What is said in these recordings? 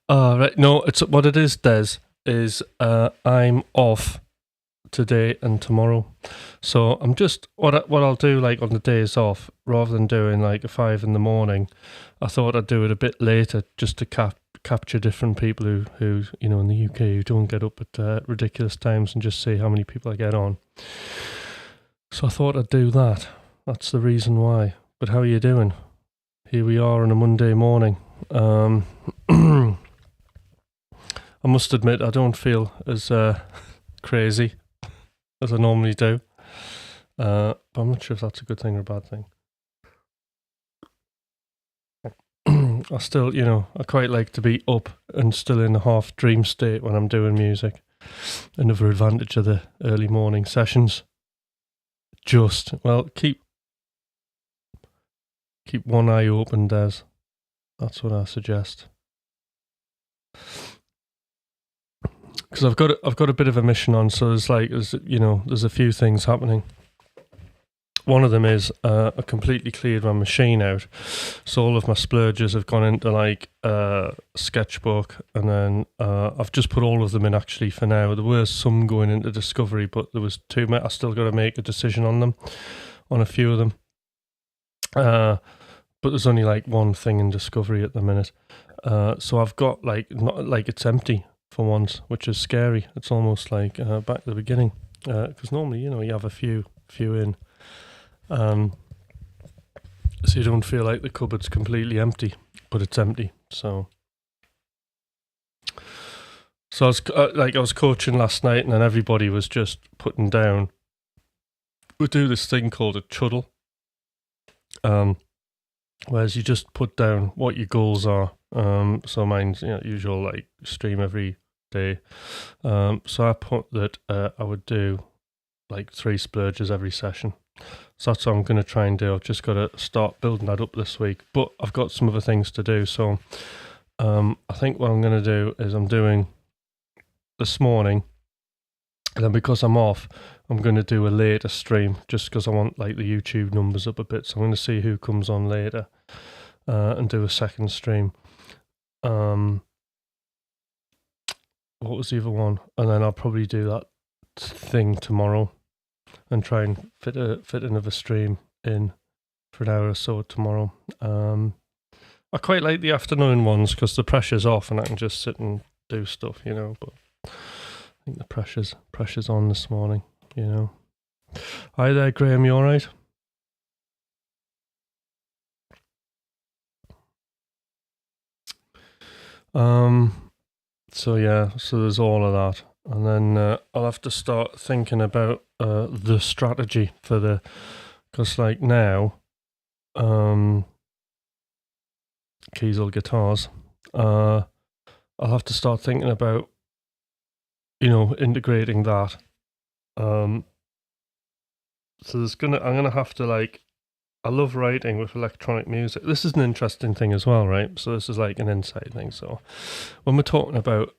Right. No, it's what it is, Des, is I'm off today and tomorrow. So I'm just what I'll do like on the days off, rather than doing like a 5 in the morning, I thought I'd do it a bit later just to capture different people who in the UK who don't get up at ridiculous times, and just see how many people I get on. So I thought I'd do that. That's the reason why. But how are you doing? Here we are on a Monday morning. I must admit I don't feel as crazy as I normally do. But I'm not sure if that's a good thing or a bad thing. I still, I quite like to be up and still in a half dream state when I'm doing music. Another advantage of the early morning sessions. Keep one eye open, Des. That's what I suggest. Because I've got a bit of a mission on, so there's a few things happening. One of them is I completely cleared my machine out, so all of my splurges have gone into like Sketchbook, and then I've just put all of them in actually for now. There were some going into Discovery, but there was too many. I still got to make a decision on them, on a few of them. But there's only like one thing in Discovery at the minute, so I've got not like it's empty for once, which is scary. It's almost like back to the beginning, because normally you have a few in. So you don't feel like the cupboard's completely empty, but it's empty. So I was coaching last night, and then everybody was just putting down. We do this thing called a chuddle, whereas you just put down what your goals are. So mine's usual like stream every day. So I put that I would do like 3 splurges every session. So that's what I'm going to try and do. I've just got to start building that up this week. But I've got some other things to do. So I think what I'm going to do is I'm doing this morning. And then because I'm off, I'm going to do a later stream just because I want like the YouTube numbers up a bit. So I'm going to see who comes on later and do a second stream. What was the other one? And then I'll probably do that thing tomorrow and try and fit another stream in for an hour or so tomorrow. I quite like the afternoon ones because the pressure's off and I can just sit and do stuff, but I think the pressure's on this morning, Hi there, Graham, you alright? So there's all of that. And then I'll have to start thinking about the strategy for because like now, Kiesel guitars, I'll have to start thinking about, integrating that. So I'm gonna have to I love writing with electronic music. This is an interesting thing as well, right? So this is like an inside thing. So when we're talking about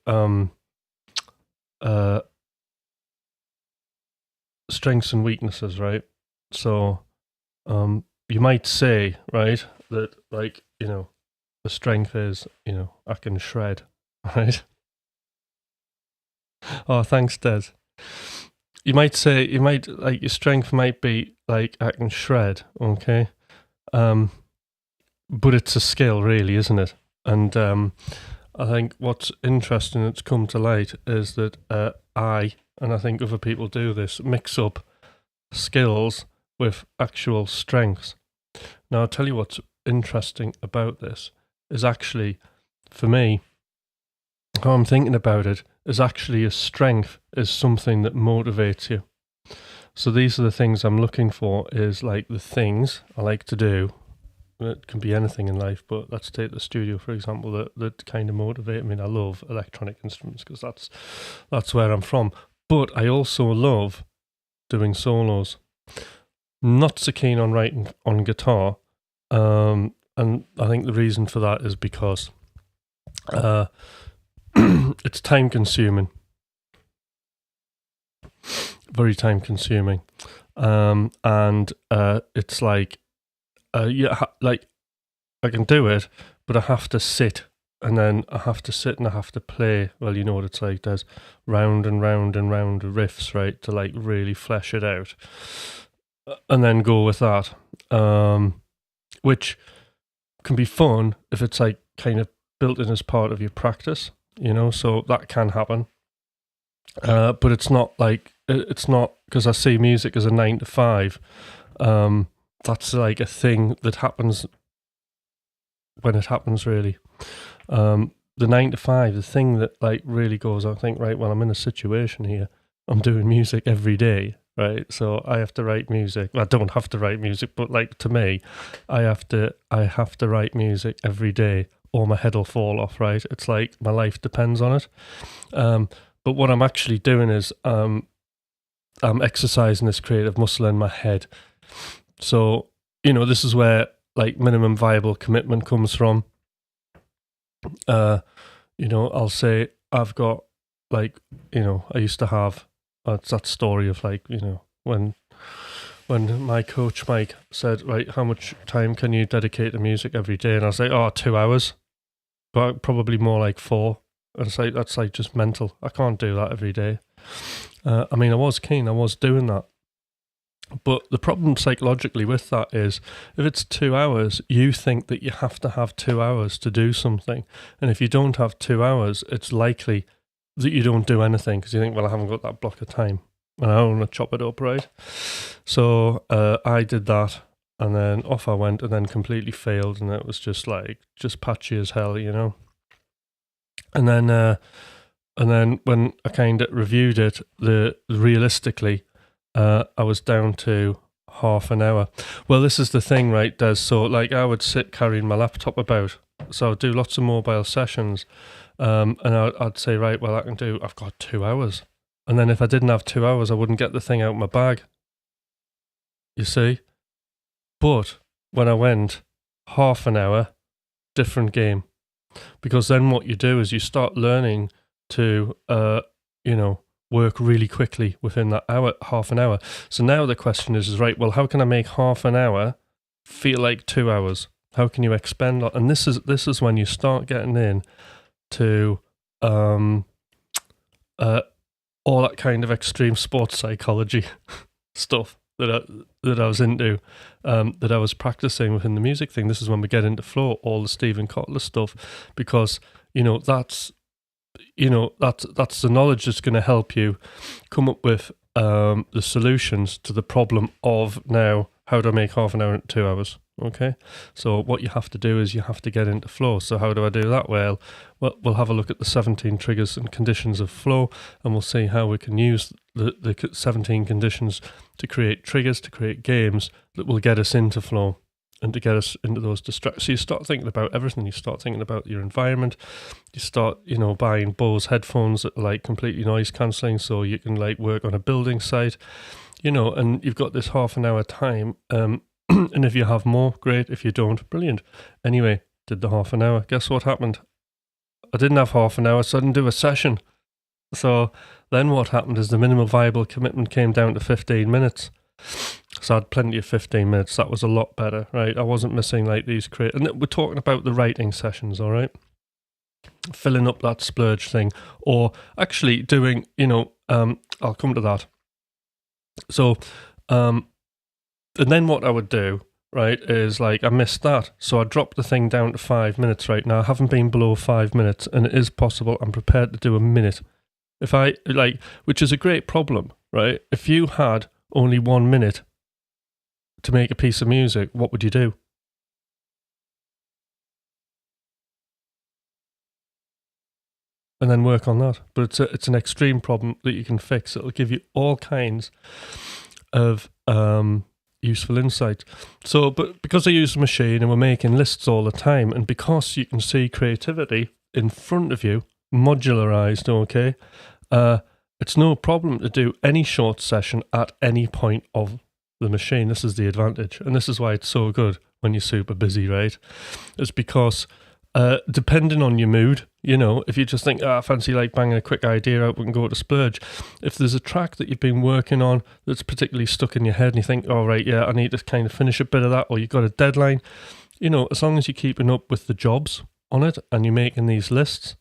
strengths and weaknesses, right? So you might say, right, that the strength is, I can shred, right? Oh, thanks, Des. You might say, your strength might be like, I can shred, okay? But it's a skill, really, isn't it? And I think what's interesting that's come to light is that and I think other people do this, mix up skills with actual strengths. Now, I'll tell you what's interesting about this is actually, for me, how I'm thinking about it is actually a strength is something that motivates you. So these are the things I'm looking for, is like the things I like to do. It can be anything in life, but let's take the studio, for example, that kind of motivate me. I love electronic instruments because that's where I'm from. But I also love doing solos. Not so keen on writing on guitar. And I think the reason for that is because it's time consuming. Very time consuming. And it's like like I can do it, but I have to sit. And then I have to sit and I have to play. Well, you know what it's like. There's round and round and round of riffs, right, to like really flesh it out, and then go with that, which can be fun if it's like kind of built in as part of your practice, you know. So that can happen, but it's not because I see music as a 9 to 5. That's like a thing that happens when it happens, really. The 9 to 5, the thing that like really goes, I think, right, well, I'm in a situation here, I'm doing music every day, right? So I have to write music. Well, I don't have to write music, but like to me, I have to write music every day or my head will fall off, right? It's like my life depends on it. But what I'm actually doing is I'm exercising this creative muscle in my head. So, you know, this is where like minimum viable commitment comes from. You know, I'll say I've got like, you know, I used to have it's that story of like, you know, when my coach Mike said, right, how much time can you dedicate to music every day? And I was like, 2 hours, but probably more like 4. And it's like, that's like just mental. I can't do that every day. I mean, I was keen, I was doing that. But the problem psychologically with that is if it's 2 hours, you think that you have to have 2 hours to do something. And if you don't have 2 hours, it's likely that you don't do anything because you think, well, I haven't got that block of time and I want to chop it up, right? So I did that and then off I went and then completely failed. And it was just patchy as hell, you know. And then when I kind of reviewed it, realistically, I was down to half an hour. Well, this is the thing, right, Des? So, like, I would sit carrying my laptop about. So I'd do lots of mobile sessions. And I'd say, right, well, I've got 2 hours. And then if I didn't have 2 hours, I wouldn't get the thing out of my bag. You see? But when I went half an hour, different game. Because then what you do is you start learning to, work really quickly within that half an hour. So now the question is right, well, how can I make half an hour feel like 2 hours? How can you expend that? And this is when you start getting in to all that kind of extreme sports psychology stuff that I was into, that I was practicing within the music thing. This is when we get into flow, all the Stephen Kotler stuff, because that's the knowledge that's going to help you come up with the solutions to the problem of now, how do I make half an hour into 2 hours? Okay, so what you have to do is you have to get into flow. So how do I do that? Well, we'll have a look at the 17 triggers and conditions of flow, and we'll see how we can use the 17 conditions to create triggers, to create games that will get us into flow and to get us into those distractions. So you start thinking about everything. You start thinking about your environment. You start, buying Bose headphones that are like completely noise cancelling, so you can like work on a building site, and you've got this half an hour time. And if you have more, great. If you don't, brilliant. Anyway, did the half an hour. Guess what happened? I didn't have half an hour, so I didn't do a session. So then what happened is the minimal viable commitment came down to 15 minutes. So I had plenty of 15 minutes. That was a lot better, right? I wasn't missing like these and we're talking about the writing sessions, all right? Filling up that splurge thing, or actually doing, I'll come to that. So, and then what I would do, right, is like I missed that. So I dropped the thing down to 5 minutes right now. I haven't been below 5 minutes, and it is possible. I'm prepared to do a minute. If I which is a great problem, right? If you had only 1 minute to make a piece of music, what would you do? And then work on that. But it's an extreme problem that you can fix. It'll give you all kinds of useful insight. So, but because I use a machine and we're making lists all the time, and because you can see creativity in front of you, modularized, okay, it's no problem to do any short session at any point of the machine. This is the advantage, and this is why it's so good when you're super busy, right? It's because Depending on your mood, if you just think, I fancy like banging a quick idea out, we can go to Splurge. If there's a track that you've been working on that's particularly stuck in your head and you think, all right, yeah, I need to kind of finish a bit of that, or you've got a deadline, as long as you're keeping up with the jobs on it and you're making these lists,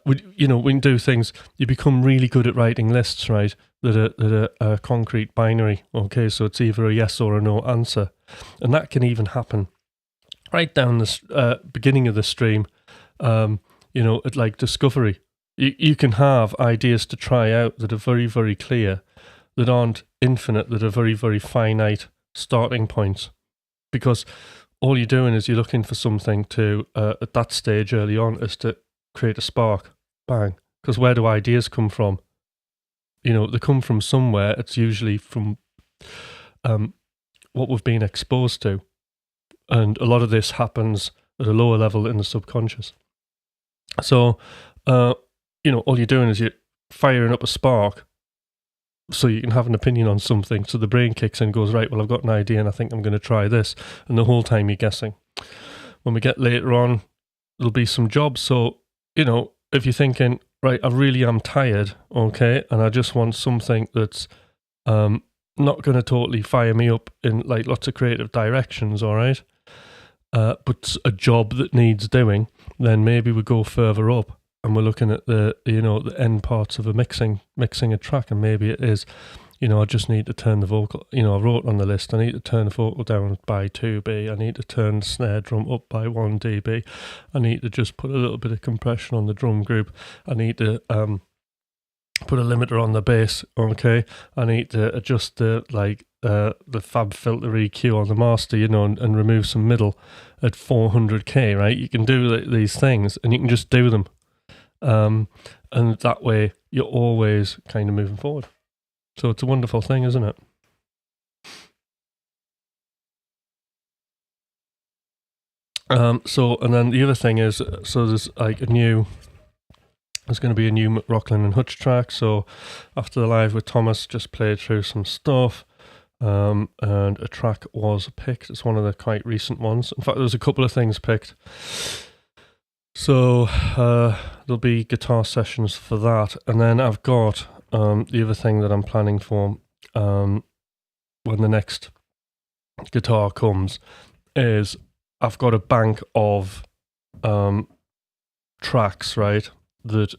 we can do things. You become really good at writing lists, right? That are a concrete binary. Okay, so it's either a yes or a no answer, and that can even happen right down the beginning of the stream. At like discovery, you can have ideas to try out that are very, very clear, that aren't infinite, that are very, very finite starting points, because all you're doing is you're looking for something to at that stage early on is to create a spark, bang. Because where do ideas come from? They come from somewhere. It's usually from what we've been exposed to. And a lot of this happens at a lower level in the subconscious. So, all you're doing is you're firing up a spark so you can have an opinion on something. So the brain kicks in and goes, right, well, I've got an idea and I think I'm going to try this. And the whole time you're guessing. When we get later on, there'll be some jobs. So, if you're thinking, right, I really am tired, okay, and I just want something that's not going to totally fire me up in like lots of creative directions, all right, but a job that needs doing, then maybe we go further up and we're looking at the end parts of a mixing a track, and maybe it is, I just need to turn the vocal, I wrote on the list, I need to turn the vocal down by 2B, I need to turn the snare drum up by 1 dB, I need to just put a little bit of compression on the drum group, I need to put a limiter on the bass, okay, I need to adjust the Fab Filter EQ on the master, and remove some middle at 400k, right? You can do these things and you can just do them. And that way you're always kind of moving forward. So it's a wonderful thing, isn't it? And then the other thing is, so there's going to be a new McRocklin Hutch track. So after the live with Thomas, just played through some stuff, and a track was picked. It's one of the quite recent ones. In fact, there was a couple of things picked. So there'll be guitar sessions for that. And then I've got the other thing that I'm planning for when the next guitar comes is I've got a bank of tracks, right, that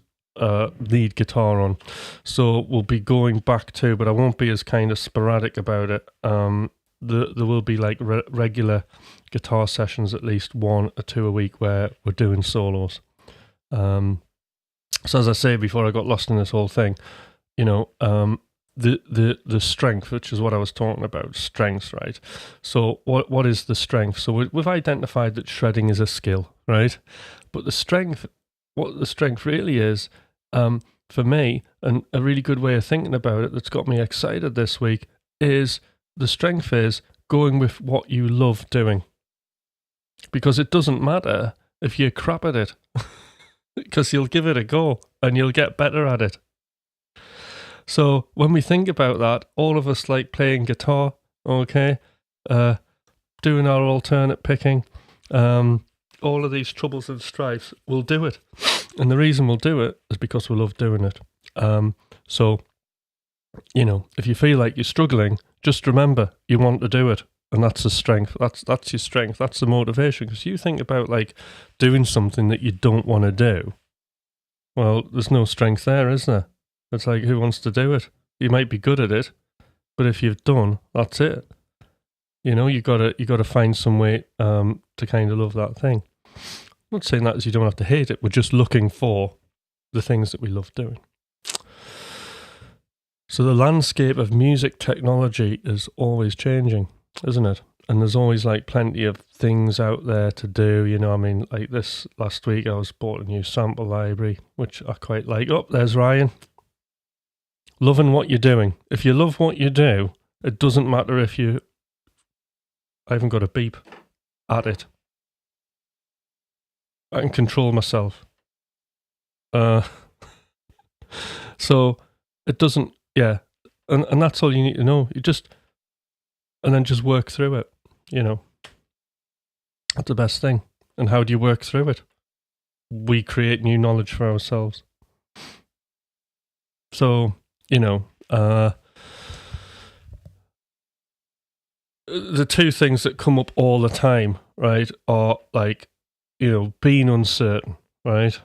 need guitar on. So we'll be going back to, but I won't be as kind of sporadic about it. There will be like regular guitar sessions, at least 1 or 2 a week, where we're doing solos. So as I say before I got lost in this whole thing, the strength, which is what I was talking about, strengths, right? So what is the strength? So we've identified that shredding is a skill, right? But the strength, what the strength really is, for me, and a really good way of thinking about it that's got me excited this week, is the strength is going with what you love doing. Because it doesn't matter if you're crap at it, because you'll give it a go and you'll get better at it. So when we think about that, all of us like playing guitar, okay, doing our alternate picking, all of these troubles and strifes, we'll do it. And the reason we'll do it is because we love doing it. So, if you feel like you're struggling, just remember you want to do it. And that's the strength. That's your strength. That's the motivation. Because you think about like doing something that you don't want to do. Well, there's no strength there, is there? It's like, who wants to do it? You might be good at it, but if you've done, that's it. You gotta find some way to kind of love that thing. I'm not saying that as you don't have to hate it. We're just looking for the things that we love doing. So the landscape of music technology is always changing, isn't it? And there's always like plenty of things out there to do. Like this last week, I bought a new sample library, which I quite like. Oh, there's Ryan. Loving what you're doing. If you love what you do, it doesn't matter if you... I haven't got a beep at it. I can control myself. So it doesn't... Yeah. And that's all you need to know. And then just work through it. That's the best thing. And how do you work through it? We create new knowledge for ourselves. So, the two things that come up all the time, right, are like, being uncertain, right?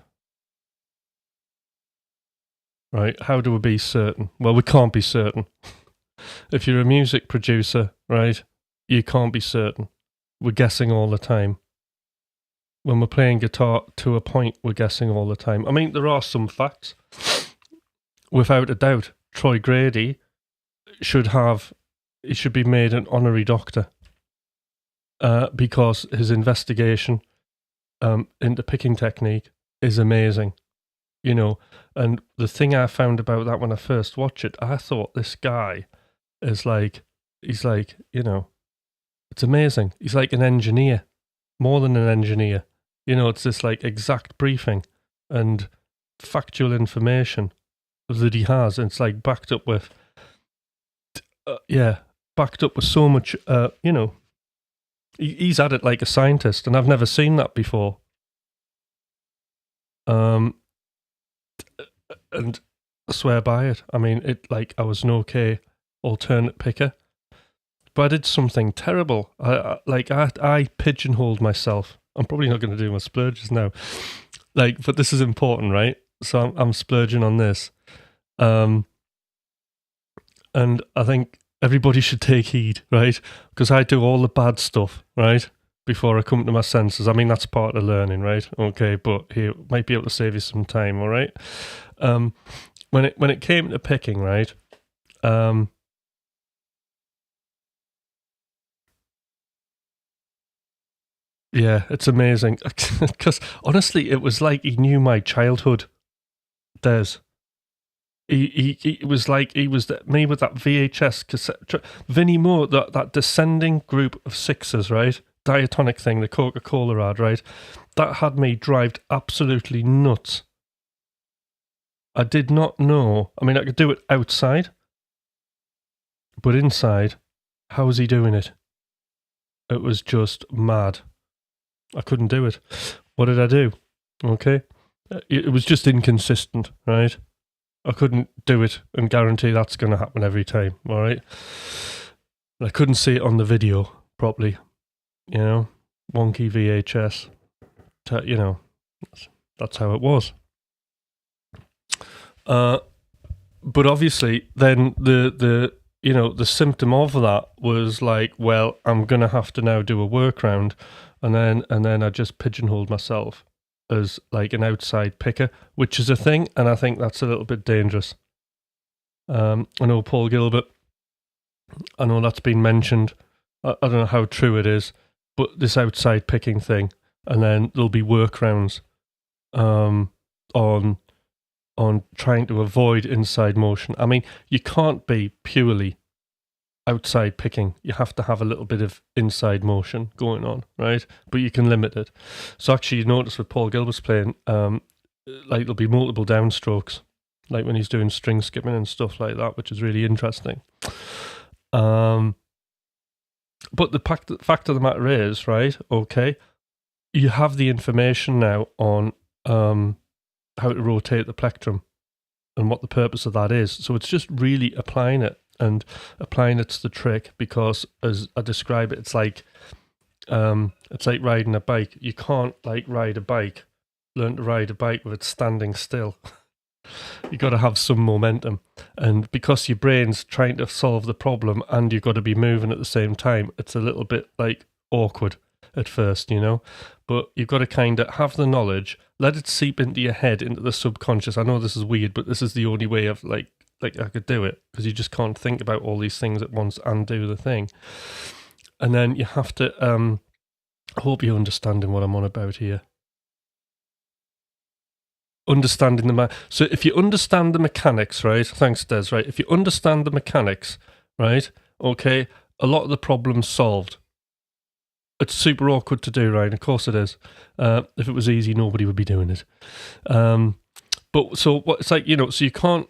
Right? How do we be certain? Well, we can't be certain. If you're a music producer, right, you can't be certain. We're guessing all the time. When we're playing guitar, to a point, we're guessing all the time. I mean, there are some facts. Without a doubt, Troy Grady should be made an honorary doctor because his investigation into picking technique is amazing. And the thing I found about that when I first watched it, I thought this guy is he's it's amazing. He's like an engineer, more than an engineer. It's this like exact briefing and factual information that he has. And it's like backed up with so much, he's at it like a scientist, and I've never seen that before. And I swear by it. I mean, I was an okay alternate picker, but I did something terrible. I pigeonholed myself. I'm probably not going to do my splurges now. But this is important, right? So I'm splurging on this. And I think everybody should take heed, right? Because I do all the bad stuff, right? Before I come to my senses. I mean, that's part of learning, right? Okay, but here, might be able to save you some time, all right? When it came to picking, right? Yeah, it's amazing. Because honestly, it was like he knew my childhood, Des. He was like he was me with that VHS cassette. Vinnie Moore, that descending group of sixes, right? Diatonic thing, the Coca-Cola ad, right? That had me drived absolutely nuts. I did not know. I mean, I could do it outside, but inside, how was he doing it? It was just mad. I couldn't do it. What did I do? Okay. It was just inconsistent, right? I couldn't do it and guarantee that's going to happen every time, all right? I couldn't see it on the video properly, wonky VHS. That's how it was. But obviously, then the symptom of that was like, well, I'm going to have to now do a workaround. And then I just pigeonholed myself as like an outside picker, which is a thing, and I think that's a little bit dangerous. I know Paul Gilbert, I know that's been mentioned. I don't know how true it is, but this outside picking thing, and then there'll be workarounds on trying to avoid inside motion. I mean, you can't be purely outside picking. You have to have a little bit of inside motion going on, right? But you can limit it. So actually, you notice with Paul Gilbert's playing, there'll be multiple downstrokes, like when he's doing string skipping and stuff like that, which is really interesting. But the fact of the matter is, right, okay, you have the information now on how to rotate the plectrum and what the purpose of that is. So it's just really applying it. And applying it's the trick, because as I describe it, it's like riding a bike. You can't learn to ride a bike with it standing still. You got to have some momentum, and because your brain's trying to solve the problem and you've got to be moving at the same time, it's a little bit like awkward at first, but you've got to kind of have the knowledge, let it seep into your head, into the subconscious. I know this is weird, but this is the only way of like I could do it, because you just can't think about all these things at once and do the thing. And then you have to, I hope you're understanding what I'm on about here. Understanding so if you understand the mechanics, right? Thanks, Des, right? If you understand the mechanics, right? Okay, a lot of the problem's solved. It's super awkward to do, right? Of course it is. If it was easy, nobody would be doing it. But so what it's like, so you can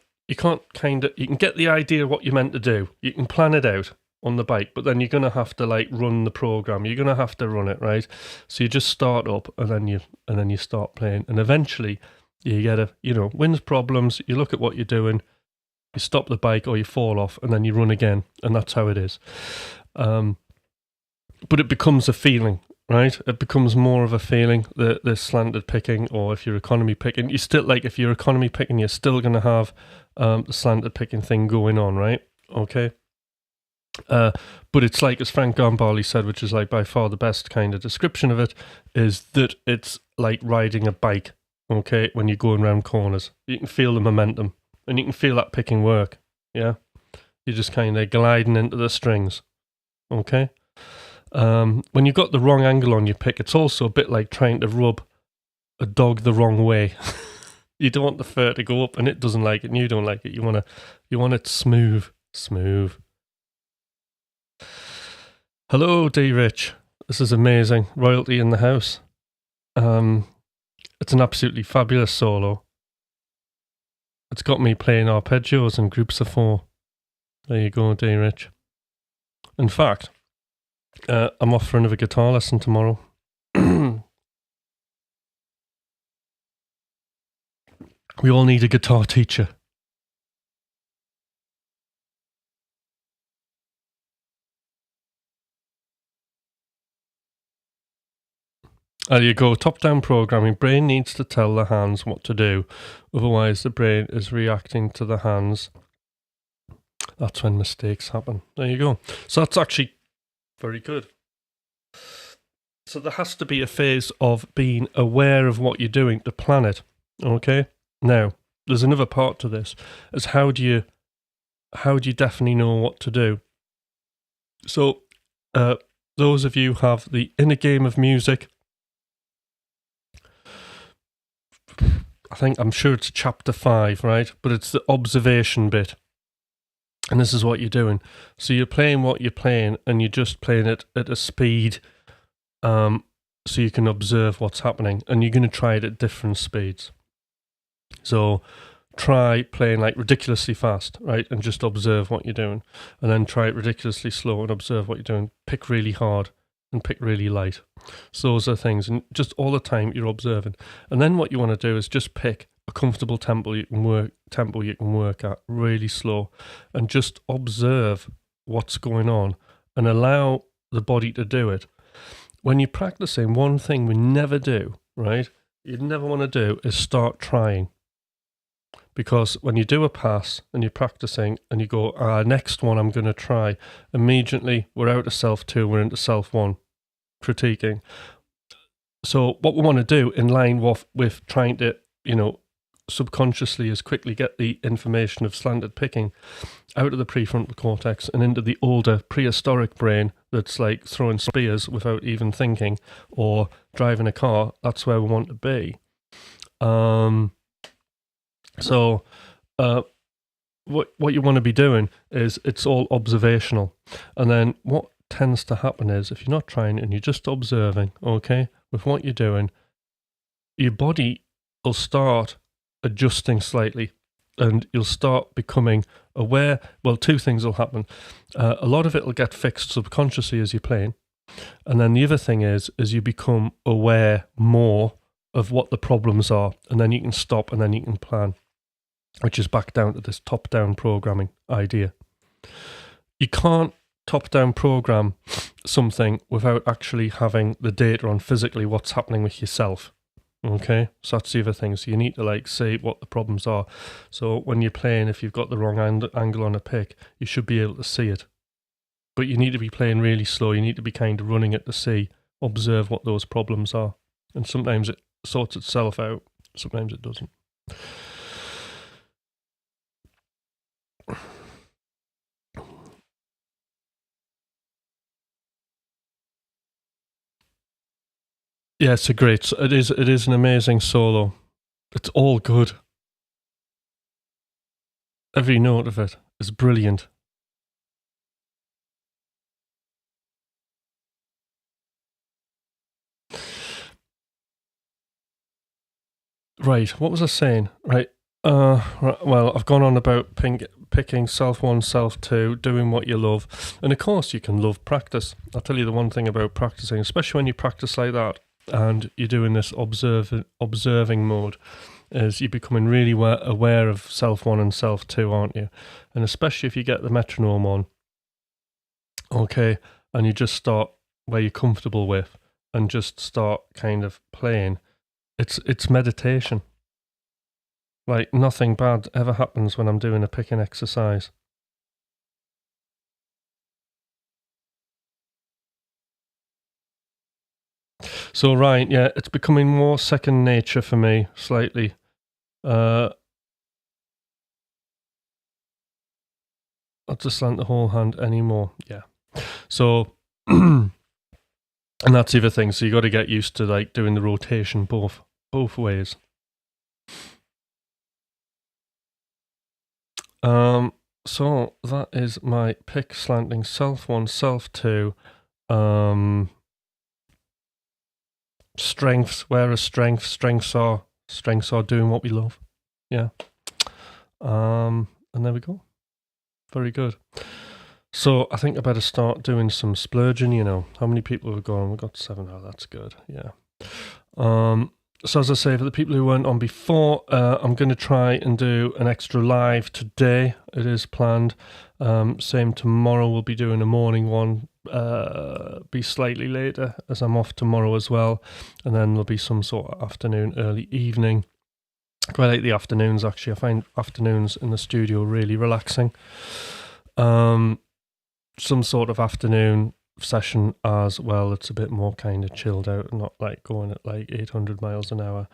get the idea of what you're meant to do. You can plan it out, on the bike, but then you're going to have to like run the program. You're going to have to run it, right? So you just start up and then you start playing, and eventually you get winds problems. You look at what you're doing, you stop the bike or you fall off, and then you run again, and that's how it is. But it becomes a feeling, right? It becomes more of a feeling, the slanted picking, or if you're economy picking, you still, like, if you're economy picking, you're still going to have the slanted picking thing going on, right? Okay. But it's like, as Frank Gambale said, which is like by far the best kind of description of it, is that it's like riding a bike, okay, when you're going around corners. You can feel the momentum, and you can feel that picking work, yeah? You're just kind of gliding into the strings, okay? When you've got the wrong angle on your pick, it's also a bit like trying to rub a dog the wrong way. You don't want the fur to go up, and it doesn't like it, and you don't like it. You want it smooth. Hello, D. Rich. This is amazing. Royalty in the house. It's an absolutely fabulous solo. It's got me playing arpeggios in groups of 4. There you go, D. Rich. In fact, I'm off for another guitar lesson tomorrow. We all need a guitar teacher. There you go, top-down programming. Brain needs to tell the hands what to do. Otherwise, the brain is reacting to the hands. That's when mistakes happen. There you go. So that's actually very good. So there has to be a phase of being aware of what you're doing to plan it. Okay? Now, there's another part to this. Is how do you definitely know what to do? So, those of you who have the Inner Game of Music, I'm sure it's chapter 5, right? But it's the observation bit. And this is what you're doing. So you're playing what you're playing, and you're just playing it at a speed so you can observe what's happening. And you're going to try it at different speeds. So try playing like ridiculously fast, right? And just observe what you're doing. And then try it ridiculously slow and observe what you're doing. Pick really hard and pick really light. So those are things. And just all the time you're observing. And then what you want to do is just pick a comfortable tempo you can work at really slow, and just observe what's going on and allow the body to do it. When you're practicing, one thing we never do, right? You'd never want to do is start trying. Because when you do a pass and you're practicing and you go, next one I'm going to try, immediately we're out of self 2, we're into self 1, critiquing. So what we want to do in line with trying to, subconsciously is quickly get the information of slanted picking out of the prefrontal cortex and into the older prehistoric brain that's like throwing spears without even thinking, or driving a car. That's where we want to be. So what you want to be doing is it's all observational. And then what tends to happen is, if you're not trying and you're just observing, okay, with what you're doing, your body will start adjusting slightly, and you'll start becoming aware. Well, 2 things will happen. A lot of it will get fixed subconsciously as you're playing, and then the other thing is you become aware more of what the problems are, and then you can stop and then you can plan, which is back down to this top-down programming idea. You can't top-down program something without actually having the data on physically what's happening with yourself. Okay, so that's the other thing. So you need to see what the problems are. So when you're playing, if you've got the wrong angle on a pick, you should be able to see it. But you need to be playing really slow. You need to be kind of running it to observe what those problems are. And sometimes it sorts itself out, sometimes it doesn't. Yeah, it is an amazing solo. It's all good. Every note of it is brilliant. Right, what was I saying? Right, well, I've gone on about picking self 1, self 2, doing what you love. And of course you can love practice. I'll tell you the one thing about practicing, especially when you practice like that and you're doing this observing mode, is you're becoming really aware of self 1 and self 2, aren't you? And especially if you get the metronome on, okay, and you just start where you're comfortable with and just start kind of playing. It's meditation. Like, nothing bad ever happens when I'm doing a picking exercise. So, right, yeah, it's becoming more second nature for me, slightly. I'll just slant the whole hand anymore. Yeah. So, and that's the other thing. So you got to get used to like doing the rotation both ways. So that is my pick slanting self 1, self 2. Strengths. Where are strengths? Strengths are doing what we love. Yeah. And there we go. Very good. So I think I better start doing some splurging, you know. How many people have gone? We've got 7. Oh, that's good. Yeah. So as I say, for the people who weren't on before, I'm going to try and do an extra live today. It is planned. Same tomorrow, we'll be doing a morning one. Be slightly later as I'm off tomorrow as well. And then there'll be some sort of afternoon, early evening. I quite like the afternoons, actually. I find afternoons in the studio really relaxing. Some sort of afternoon session as well. It's a bit more kind of chilled out, not like going at like 800 miles an hour.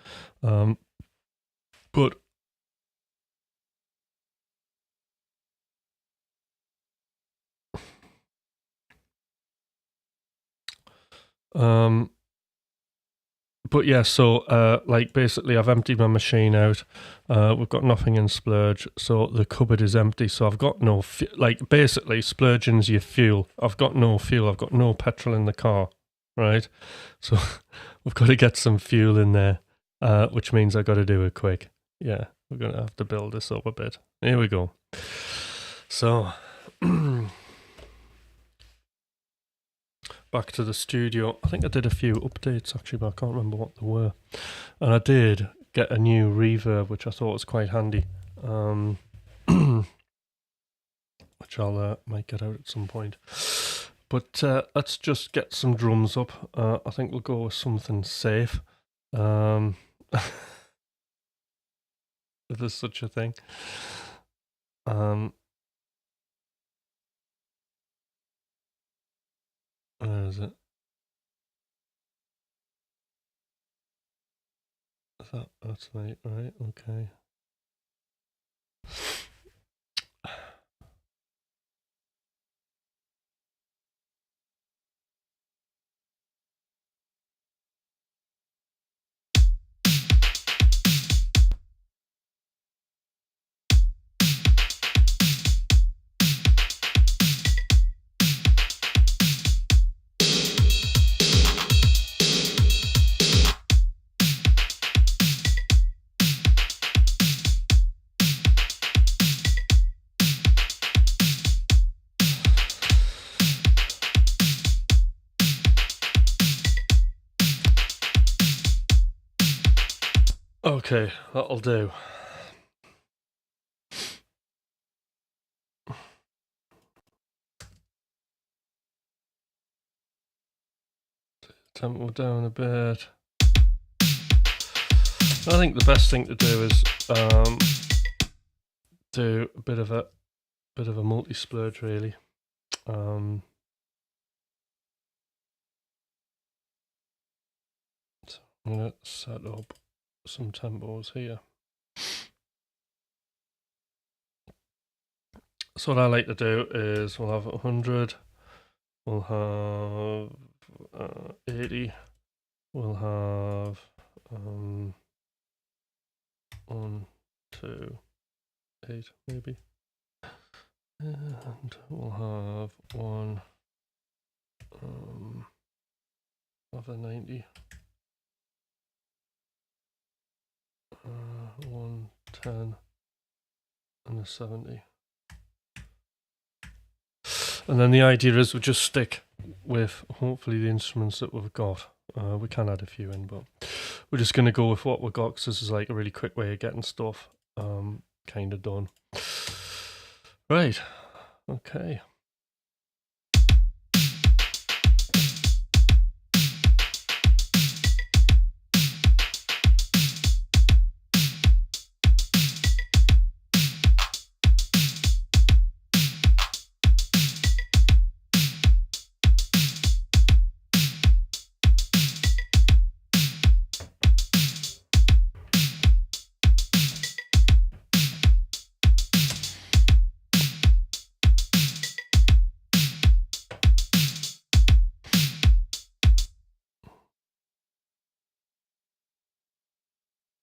But yeah, so like basically I've emptied my machine out. We've got nothing in Splurge, so the cupboard is empty. So I've got no like basically splurging's your fuel. I've got no fuel. I've got no petrol in the car, right? So we've got to get some fuel in there, which means I've got to do it quick. Yeah, we're gonna have to build this up a bit. Here we go. So. Back to the studio. I think I did a few updates actually, but I can't remember what they were. And I did get a new reverb, which I thought was quite handy, which I'll might get out at some point. But let's just get some drums up. I think we'll go with something safe. If there's such a thing. Where is it? That's right, okay. Okay, that'll do. Tempo down a bit. I think the best thing to do is do a bit of a multi-splurge, really. So I'm gonna set up some tempos here. So what I like to do is we'll have 100, we'll have 80, we'll have 1, 2, 8 maybe, and we'll have one of a 90, 110, and a 70. And then the idea is we just stick with hopefully the instruments that we've got. We can add a few in, but we're just going to go with what we've got because this is like a really quick way of getting stuff kind of done. Right, okay.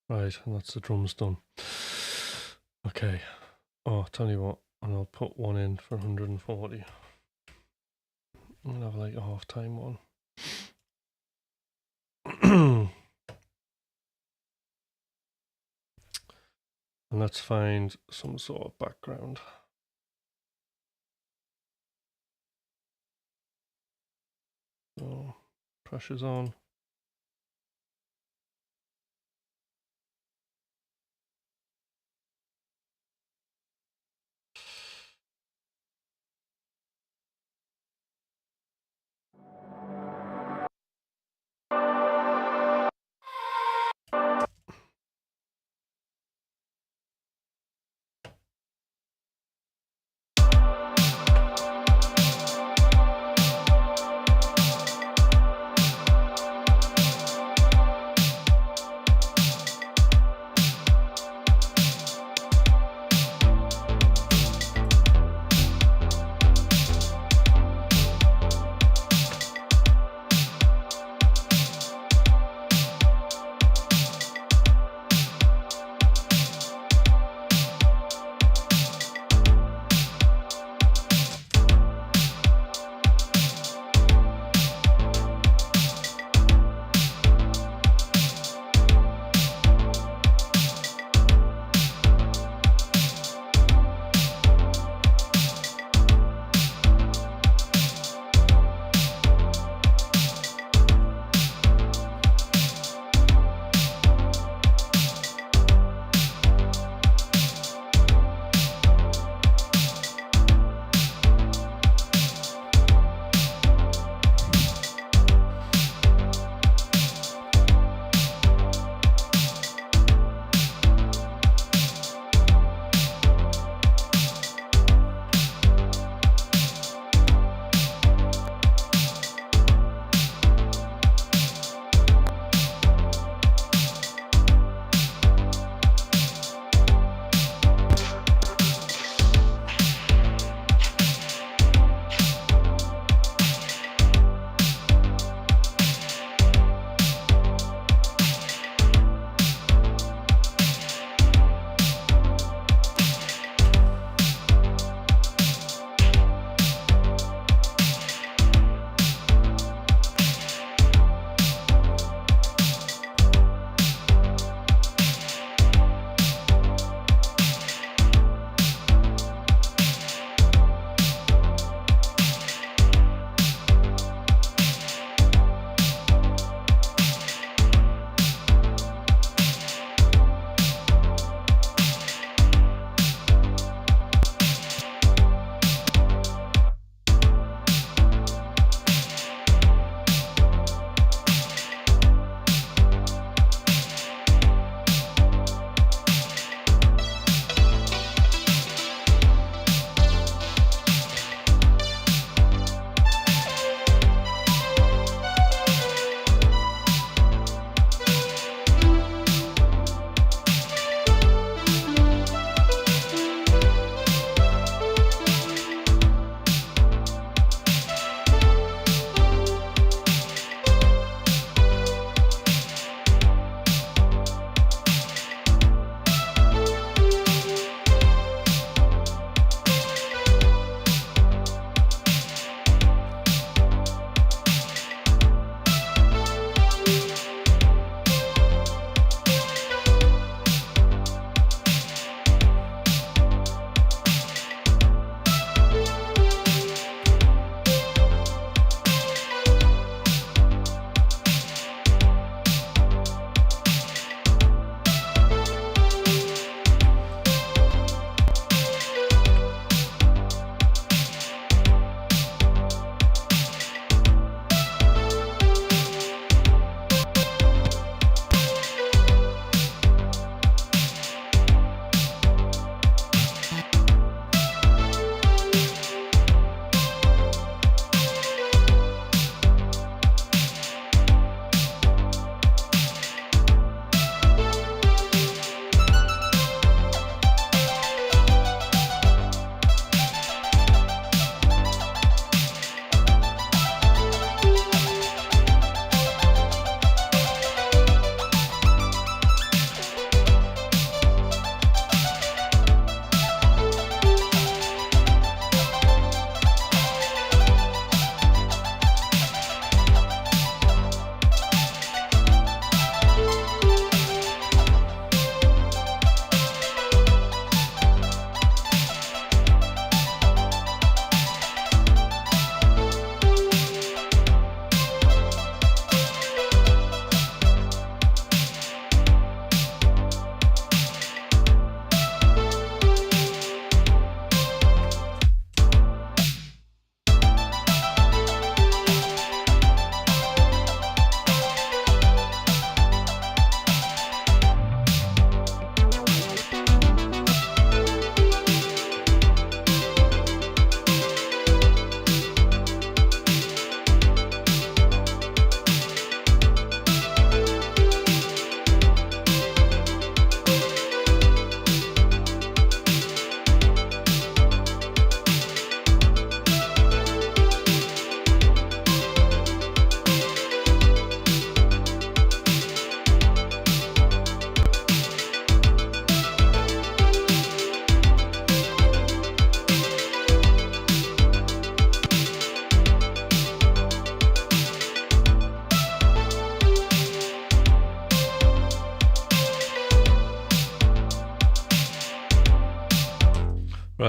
Right, and that's the drums done. Okay. Oh, tell you what, and I'll put one in for 140. I'm gonna have like a half-time one. And let's find some sort of background. So, pressure's on.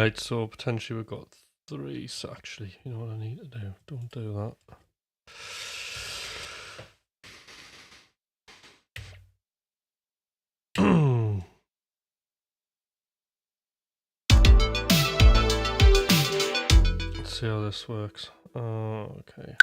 Right, so potentially we've got 3. So actually, you know what I need to do? Don't do that. Let's see how this works. Okay.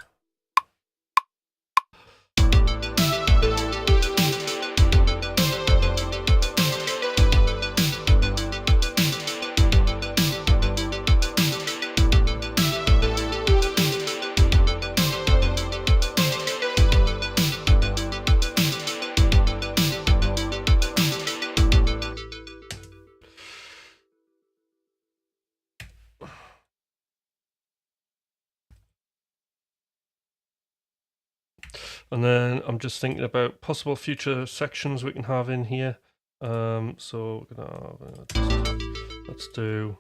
And then I'm just thinking about possible future sections we can have in here. So we're gonna have, let's do.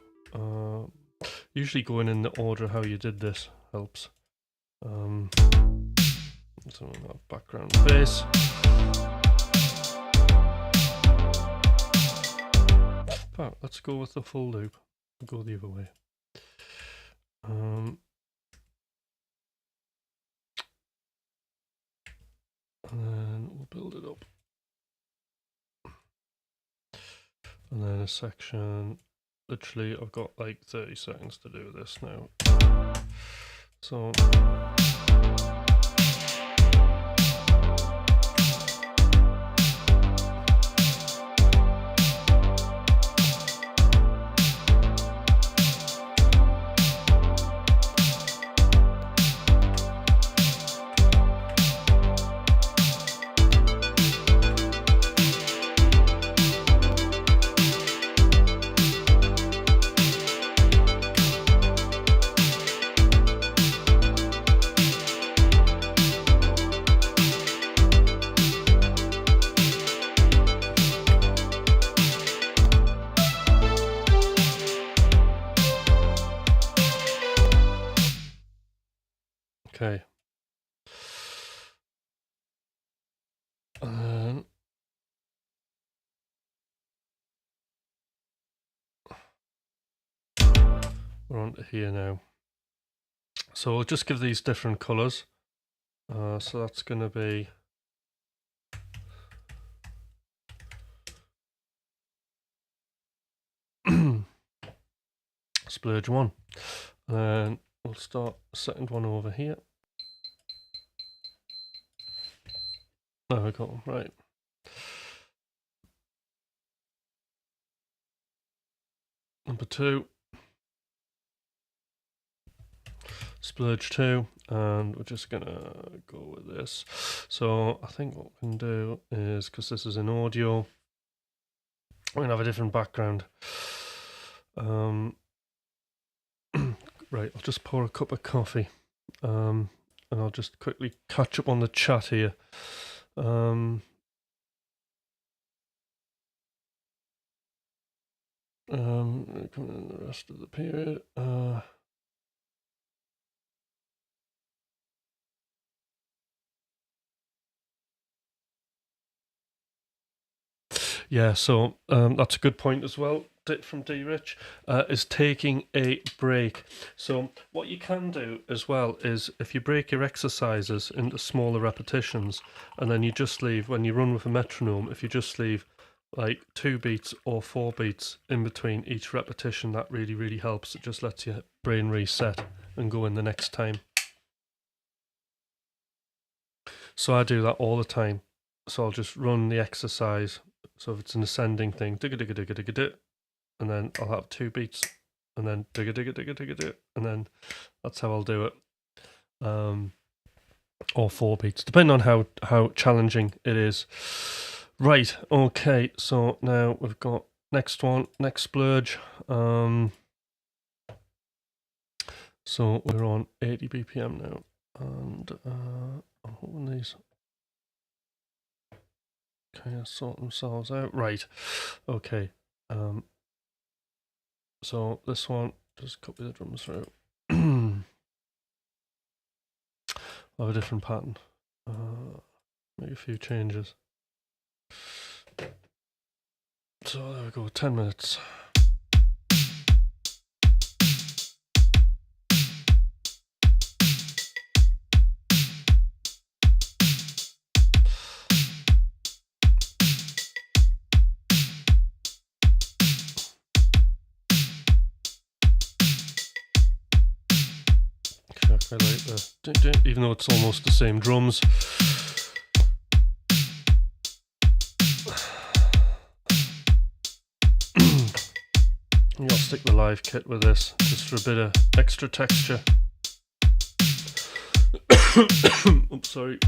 Usually going in the order how you did this helps. So background bass. But let's go with the full loop. We'll go the other way. And then we'll build it up. And then a section. Literally, I've got like 30 seconds to do this now. So. Okay. And then we're on to here now. So we'll just give these different colours. So that's going to be Splurge 1. And then we'll start the second one over here. There we go, right. Number 2. Splurge 2, and we're just gonna go with this. So I think what we can do is, because this is in audio, we're gonna have a different background. Right, I'll just pour a cup of coffee, and I'll just quickly catch up on the chat here. Come in the rest of the period. Yeah, so that's a good point as well from D Rich, is taking a break. So what you can do as well is, if you break your exercises into smaller repetitions, and then you just leave, when you run with a metronome, if you just leave like 2 beats or 4 beats in between each repetition, that really, really helps. It just lets your brain reset and go in the next time. So I do that all the time. So I'll just run the exercise. So if it's an ascending thing, and then I'll have 2 beats, and then and then that's how I'll do it. Or 4 beats, depending on how challenging it is. Right, okay, so now we've got next Splurge. So we're on 80 BPM now, and I'm hoping these kind of sort themselves out. Right, okay. So this one, just copy the drums through. I'll have a different pattern. Make a few changes. So there we go, 10 minutes. I quite like the, even though it's almost the same drums. I'll stick the live kit with this just for a bit of extra texture. Oops, sorry.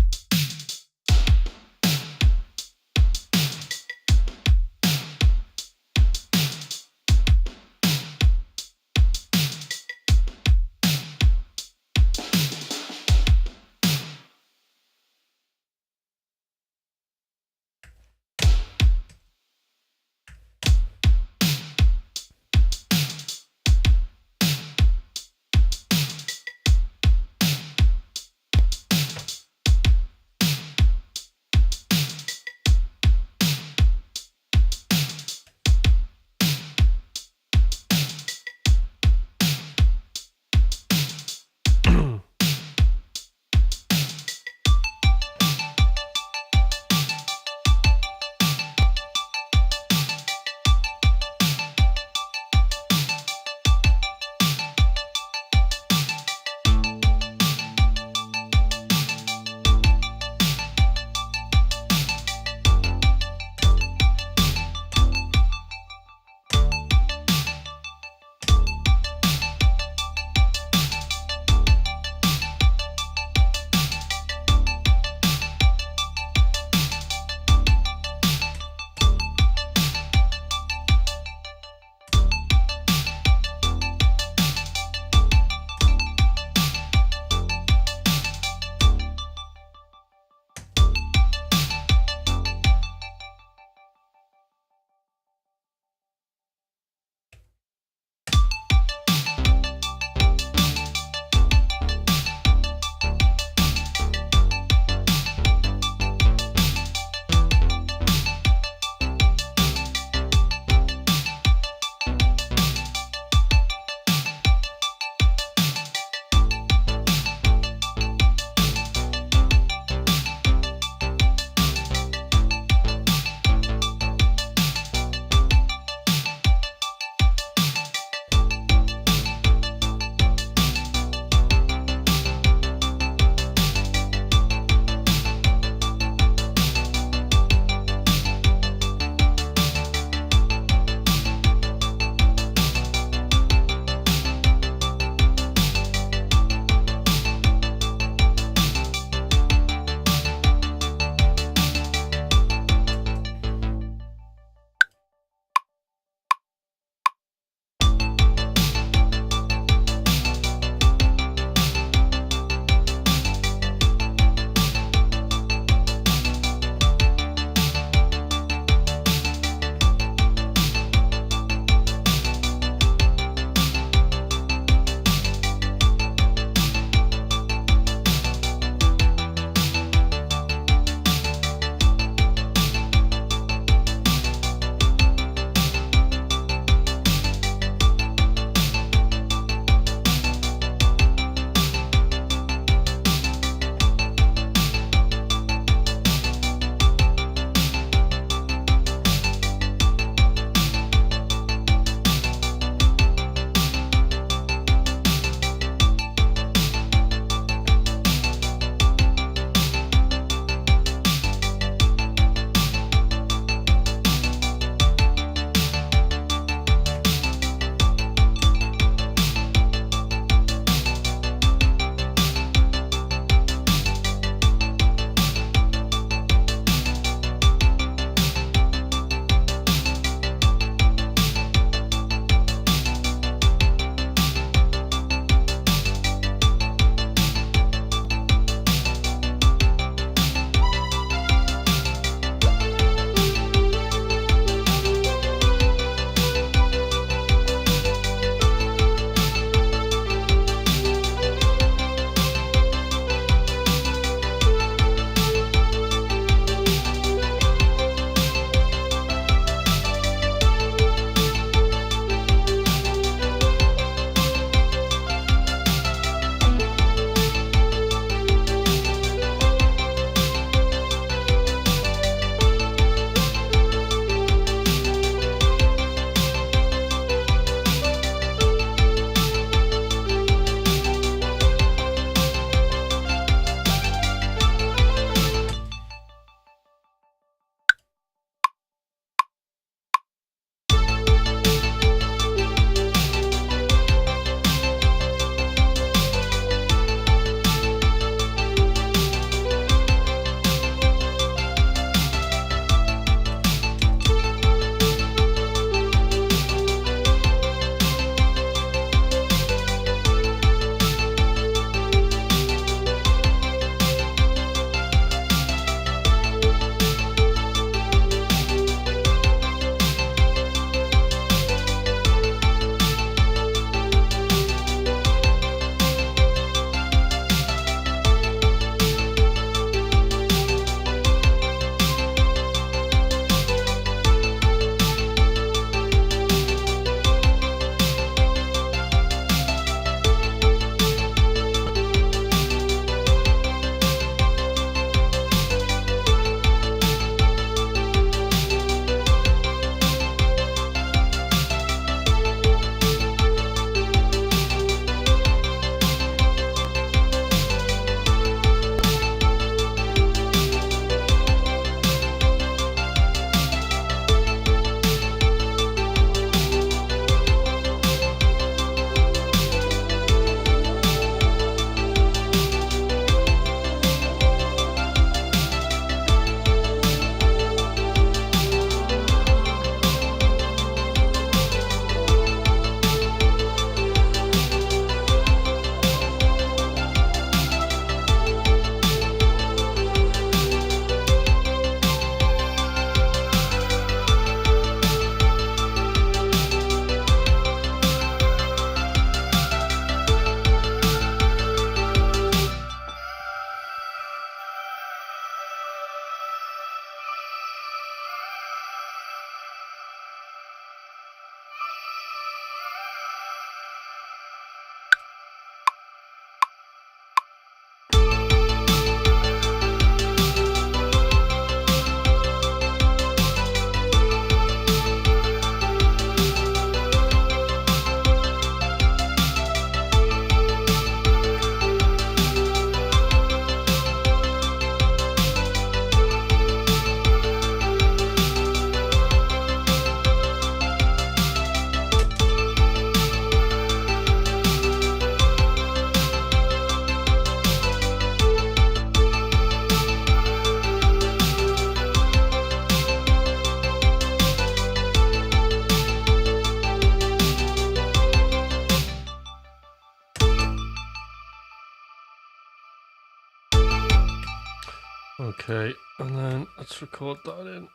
Okay, and then let's record that in.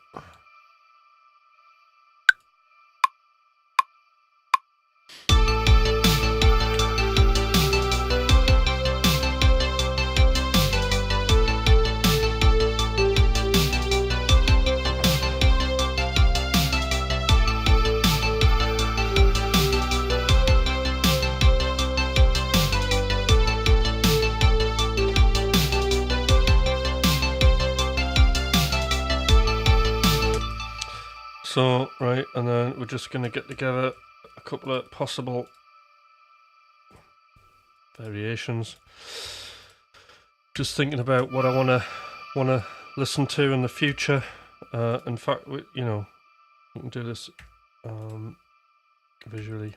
So, right, and then we're just going to get together a couple of possible variations. Just thinking about what I want to listen to in the future. In fact, we can do this visually.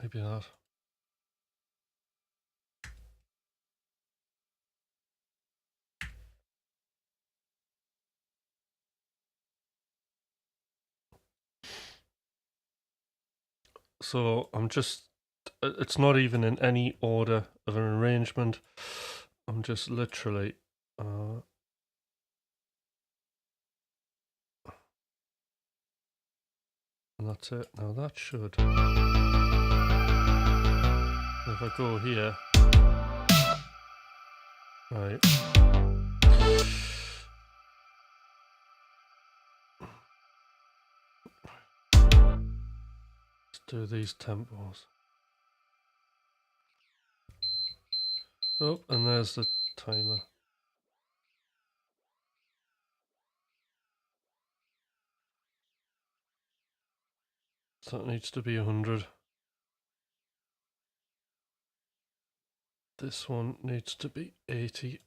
Maybe that. So it's not even in any order of an arrangement. I'm just literally and that's it. Now that should, if I go here, right, let's do these tempos. Oh, and there's the timer. So that needs to be 100. This one needs to be 80.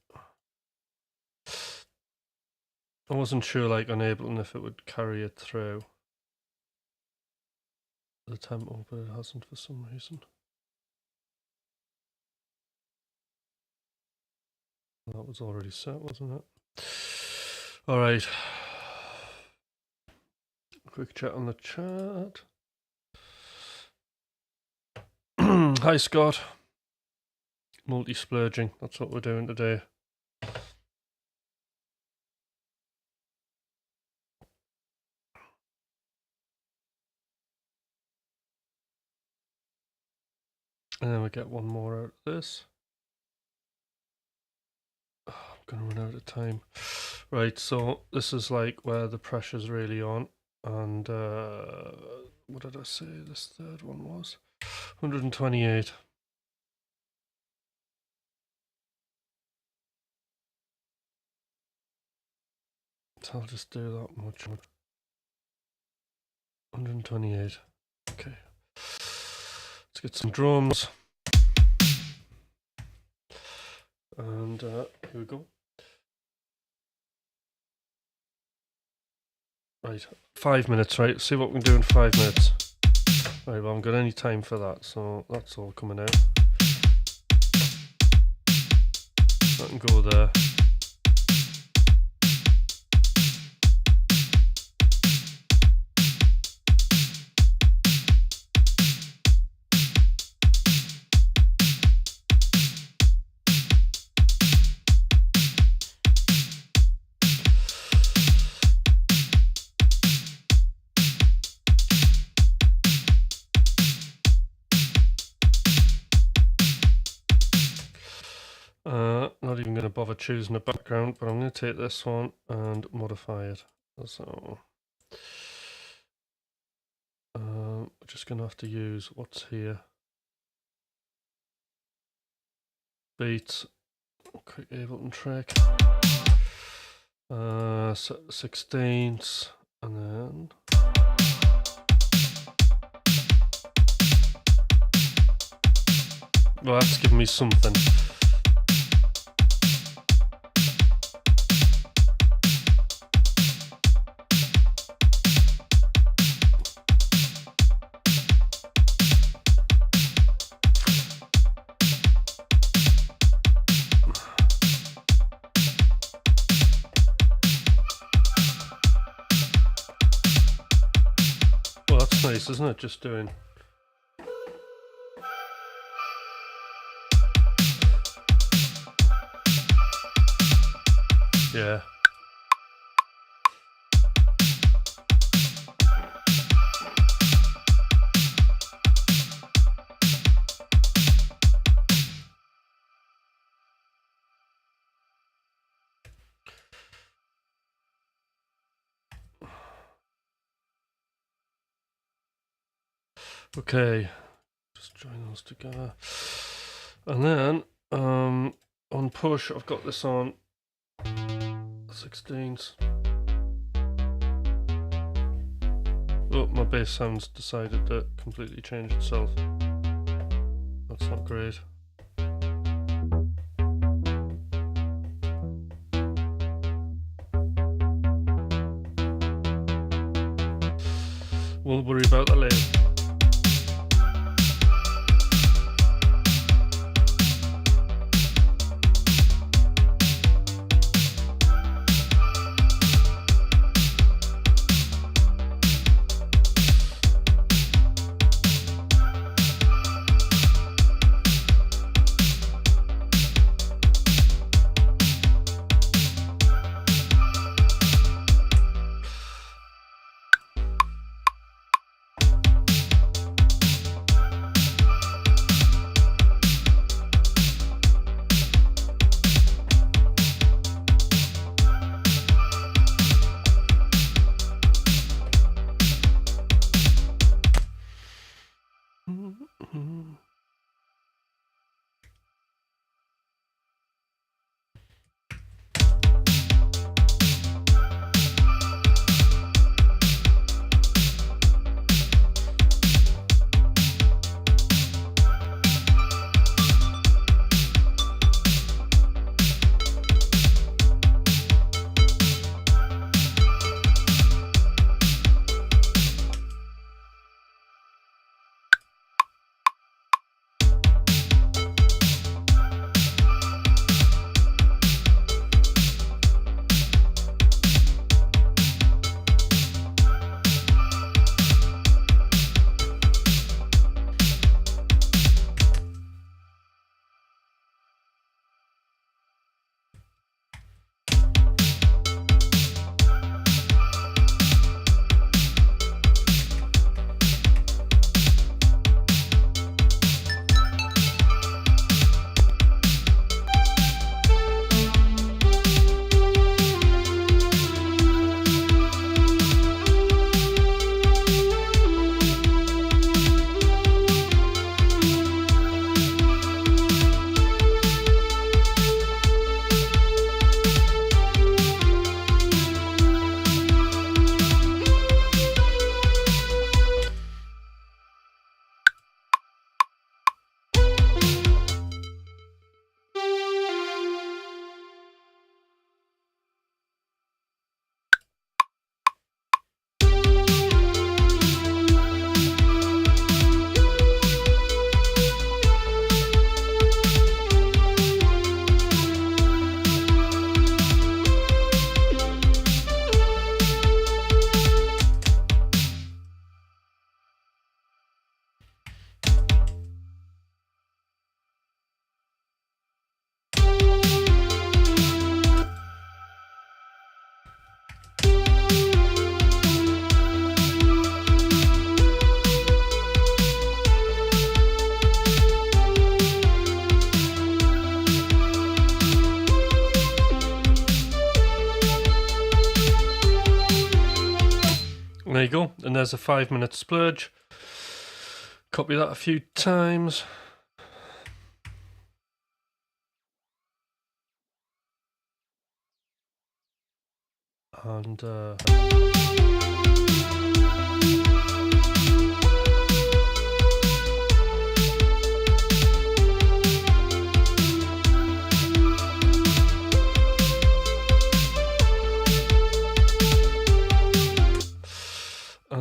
I wasn't sure, like on Ableton, if it would carry it through the tempo, but it hasn't for some reason. That was already set, wasn't it? All right. Quick chat on the chat. Hi, Scott. Multi-splurging. That's what we're doing today. And then we get one more out of this. Oh, I'm going to run out of time. Right, so this is like where the pressure's really on. And what did I say this third one was? 128. So I'll just do that much. 128. Okay. Let's get some drums. And here we go. Right, 5 minutes, right? See what we can do in 5 minutes. Right, well, I haven't got any time for that, so that's all coming out. That can go there. Not even going to bother choosing a background, but I'm going to take this one and modify it. So we're just going to have to use what's here. Beats, quick Ableton track, 16ths, and then well, that's giving me something. nice, isn't it? Just doing. Yeah. Okay, just join those together. And then on push, I've got this on 16s. Oh, my bass sound's decided to completely change itself. That's not great. We'll worry about that later. There you go, and there's a 5-minute splurge. Copy that a few times. And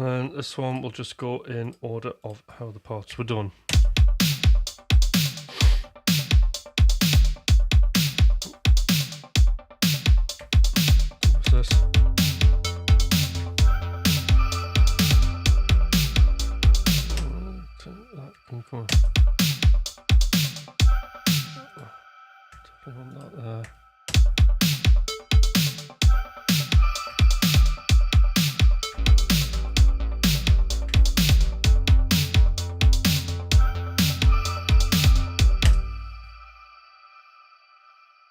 then this one will just go in order of how the parts were done. What's this? that can come. Definitely want that there.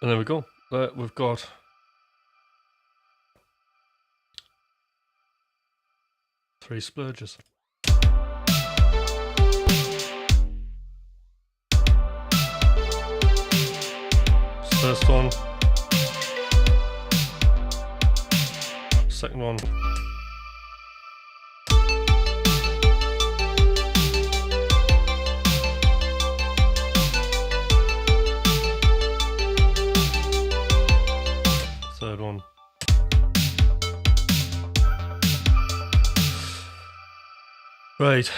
And there we go. We've got three splurges. First one. Second one. Third one. Right.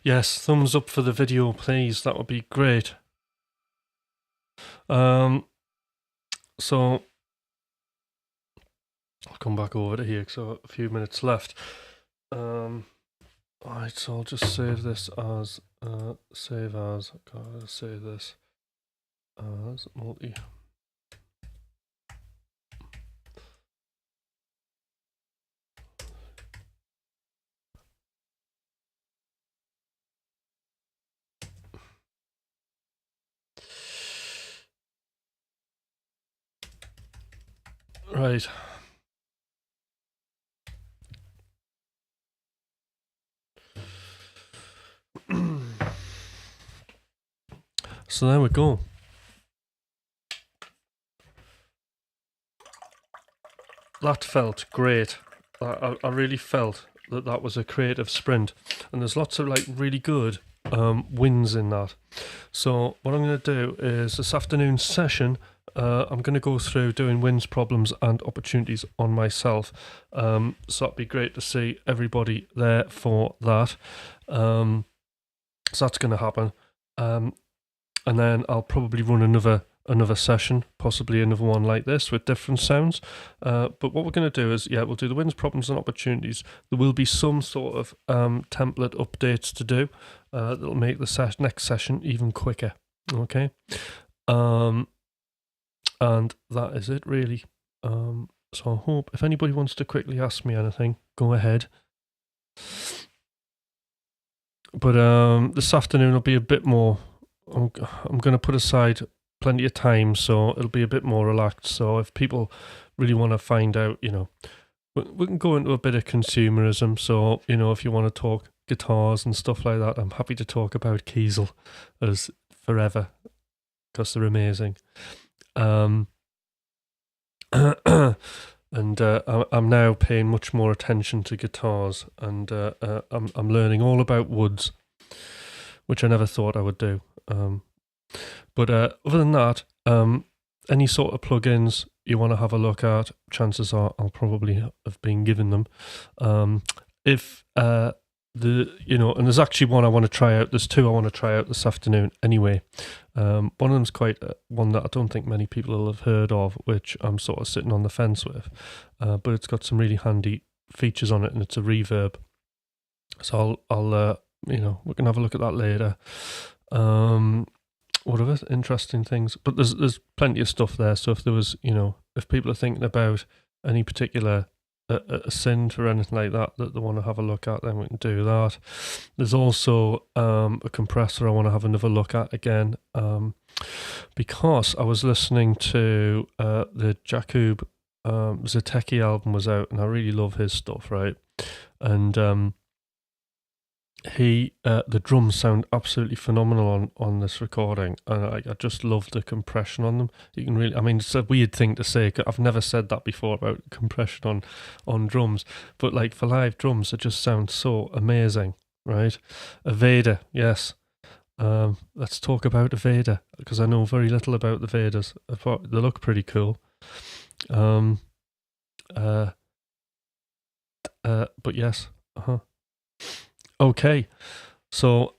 Yes, thumbs up for the video, please. That would be great. So I'll come back over to here because I've got a few minutes left. Alright, so I'll just save this as save as. Gotta save this as multi. Right. So there we go. That felt great. I really felt that was a creative sprint, and there's lots of like really good wins in that. So what I'm going to do is this afternoon's session, I'm going to go through doing wins, problems and opportunities on myself. So that'd be great to see everybody there for that. So that's going to happen. And then I'll probably run another session, possibly another one like this with different sounds. But what we're going to do is, we'll do the wins, problems and opportunities. There will be some sort of template updates to do that'll make the next session even quicker. Okay. And that is it really. So I hope if anybody wants to quickly ask me anything, go ahead. But this afternoon will be a bit more, I'm going to put aside plenty of time, so it'll be a bit more relaxed. So if people really want to find out, we can go into a bit of consumerism. So, if you want to talk guitars and stuff like that, I'm happy to talk about Kiesel as forever because they're amazing. And I'm now paying much more attention to guitars, and I'm learning all about woods, which I never thought I would do. But other than that, any sort of plugins you want to have a look at, chances are I'll probably have been given them. If and there's actually one I want to try out. There's two I want to try out this afternoon anyway. One of them's quite one that I don't think many people will have heard of, which I'm sort of sitting on the fence with. But it's got some really handy features on it, and it's a reverb. So I'll we can have a look at that later. What other interesting things? But there's plenty of stuff there. So if there was, if people are thinking about any particular a synth or anything like that they want to have a look at, then we can do that. There's also a compressor I want to have another look at again, because I was listening to the Jakub Zatecki album was out, and I really love his stuff, right? And the drums sound absolutely phenomenal on this recording, and I just love the compression on them. You can really, it's a weird thing to say, 'cause I've never said that before about compression on drums, but like for live drums, it just sounds so amazing, right? A Vader, yes. Let's talk about a Vader, because I know very little about the Vaders. They look pretty cool. But yes, Okay, So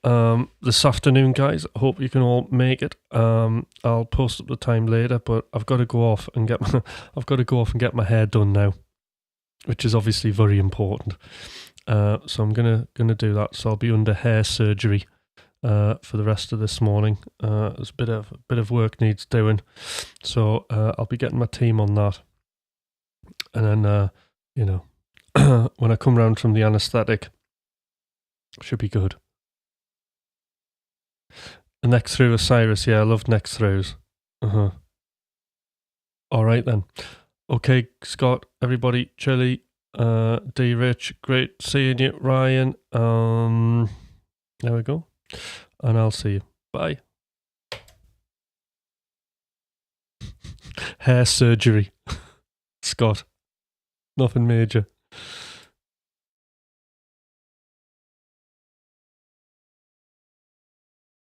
this afternoon, guys, I hope you can all make it. I'll post up the time later, but I've got to go off and get my hair done now, which is obviously very important. So I'm gonna do that. So I'll be under hair surgery for the rest of this morning. There's a bit of work needs doing, so I'll be getting my team on that, and then when I come round from the anaesthetic, should be good. The neck through Osiris, yeah, I love neck throughs. All right then. Okay, Scott, everybody, Chili, D Rich, great seeing you, Ryan. There we go. And I'll see you. Bye. Hair surgery. Scott. Nothing major.